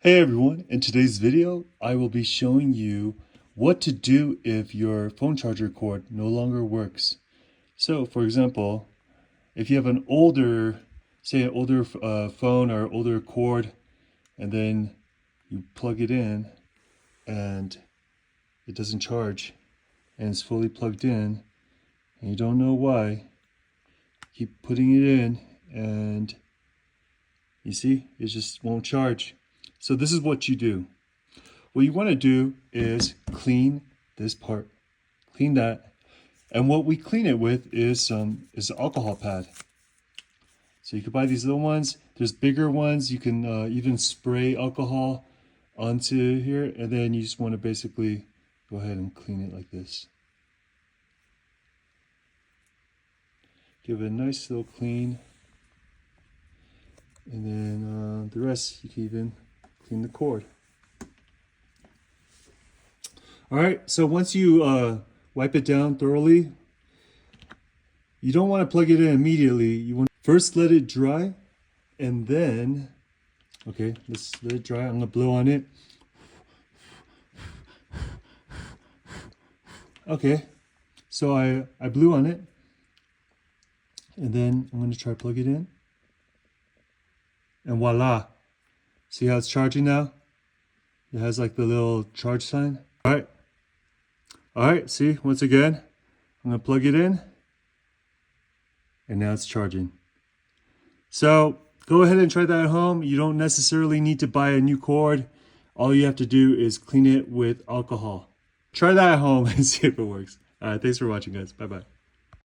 Hey everyone, in today's video, I will be showing you what to do if your phone charger cord no longer works. So for example, if you have an older, say an older phone or older cord, and then you plug it in and it doesn't charge and it's fully plugged in and you don't know why, keep putting it in and you see, it just won't charge. So this is what you do. What you want to do is clean this part, clean that. And what we clean it with is an alcohol pad. So you can buy these little ones. There's bigger ones. You can even spray alcohol onto here. And then you just want to basically go ahead and clean it like this. Give it a nice little clean. And then the rest, you can even clean the cord. All right, so once you wipe it down thoroughly, you don't want to plug it in immediately. You want to first let it dry, and then, okay, let's let it dry. I'm gonna blow on it. Okay, so I blew on it, and then I'm gonna try to plug it in, and voila! See how it's charging now? It has like the little charge sign. All right, see, once again, I'm gonna plug it in and now it's charging. So go ahead and try that at home. You don't necessarily need to buy a new cord. All you have to do is clean it with alcohol. Try that at home and see if it works. All right, thanks for watching, guys. Bye-bye.